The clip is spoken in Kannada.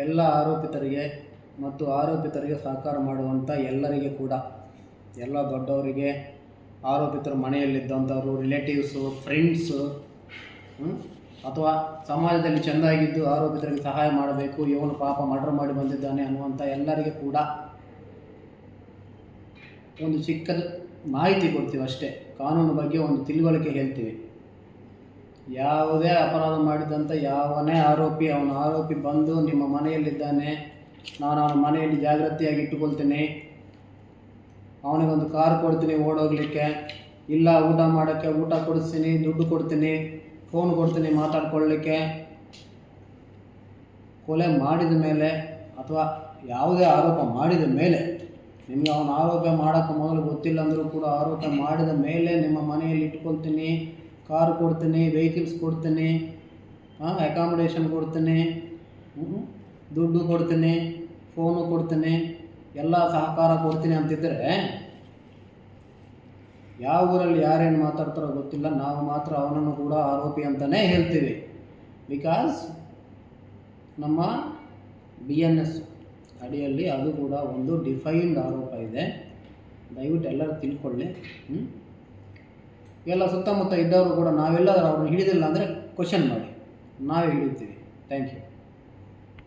ಎಲ್ಲ ಆರೋಪಿತರಿಗೆ ಮತ್ತು ಆರೋಪಿತರಿಗೆ ಸಹಕಾರ ಮಾಡುವಂಥ ಎಲ್ಲರಿಗೆ ಕೂಡ, ಎಲ್ಲ ದೊಡ್ಡವರಿಗೆ, ಆರೋಪಿತರ ಮನೆಯಲ್ಲಿದ್ದಂಥವರು, ರಿಲೇಟಿವ್ಸು, ಫ್ರೆಂಡ್ಸು, ಅಥವಾ ಸಮಾಜದಲ್ಲಿ ಚೆಂದಾಗಿದ್ದು ಆರೋಪಿತರಿಗೆ ಸಹಾಯ ಮಾಡಬೇಕು, ಇವನು ಪಾಪ ಮರ್ಡರ್ ಮಾಡಿ ಬಂದಿದ್ದಾನೆ ಅನ್ನುವಂಥ ಎಲ್ಲರಿಗೆ ಕೂಡ ಒಂದು ಚಿಕ್ಕದು ಮಾಹಿತಿ ಕೊಡ್ತೀವಿ ಅಷ್ಟೇ. ಕಾನೂನು ಬಗ್ಗೆ ಒಂದು ತಿಳುವಳಿಕೆ ಹೇಳ್ತೀವಿ. ಯಾವುದೇ ಅಪರಾಧ ಮಾಡಿದಂಥ ಯಾವನೇ ಅವನ ಆರೋಪಿ ಬಂದು ನಿಮ್ಮ ಮನೆಯಲ್ಲಿದ್ದಾನೆ, ನಾನು ಅವನ ಮನೆಯಲ್ಲಿ ಜಾಗ್ರತೆಯಾಗಿ ಇಟ್ಟುಕೊಳ್ತೀನಿ, ಅವನಿಗೊಂದು ಕಾರ್ ಕೊಡ್ತೀನಿ ಓಡೋಗ್ಲಿಕ್ಕೆ, ಇಲ್ಲ ಊಟ ಮಾಡೋಕ್ಕೆ ಊಟ ಕೊಡಿಸ್ತೀನಿ, ದುಡ್ಡು ಕೊಡ್ತೀನಿ, ಫೋನ್ ಕೊಡ್ತೀನಿ ಮಾತಾಡ್ಕೊಳ್ಳಿಕ್ಕೆ, ಕೊಲೆ ಮಾಡಿದ ಮೇಲೆ ಅಥವಾ ಯಾವುದೇ ಆರೋಪ ಮಾಡಿದ ಮೇಲೆ, ನಿಮಗೆ ಅವನ ಆರೋಪ ಮಾಡೋಕ್ಕೆ ಮೊದಲು ಗೊತ್ತಿಲ್ಲ ಅಂದರೂ ಕೂಡ ಆರೋಪ ಮಾಡಿದ ಮೇಲೆ ನಿಮ್ಮ ಮನೆಯಲ್ಲಿ ಇಟ್ಕೊಳ್ತೀನಿ, ಕಾರು ಕೊಡ್ತೀನಿ, ವೆಹಿಕಲ್ಸ್ ಕೊಡ್ತೀನಿ, ಅಕಾಮಿಡೇಷನ್ ಕೊಡ್ತೀನಿ, ದುಡ್ಡು ಕೊಡ್ತೀನಿ, ಫೋನು ಕೊಡ್ತೀನಿ, ಎಲ್ಲ ಸಹಕಾರ ಕೊಡ್ತೀನಿ ಅಂತಿದ್ದರೆ ಯಾವ ಊರಲ್ಲಿ ಯಾರೇನು ಮಾತಾಡ್ತಾರೋ ಗೊತ್ತಿಲ್ಲ, ನಾವು ಮಾತ್ರ ಅವನನ್ನು ಕೂಡ ಆರೋಪಿ ಅಂತಲೇ ಹೇಳ್ತೀವಿ. ಬಿಕಾಸ್ ನಮ್ಮ BNS ಅಡಿಯಲ್ಲಿ ಅದು ಕೂಡ ಒಂದು ಡಿಫೈನ್ಡ್ ಆರೋಪ ಇದೆ. ದಯವಿಟ್ಟು ಎಲ್ಲರೂ ತಿಳ್ಕೊಳ್ಳಿ. ಎಲ್ಲ ಸುತ್ತಮುತ್ತ ಇದ್ದವರು ಕೂಡ ನಾವೆಲ್ಲ ಅವ್ರನ್ನ ಹಿಡಿದಿಲ್ಲ ಅಂದರೆ ಕ್ವಶನ್ ಮಾಡಿ, ನಾವೇ ಹಿಡಿತೀವಿ. Thank you.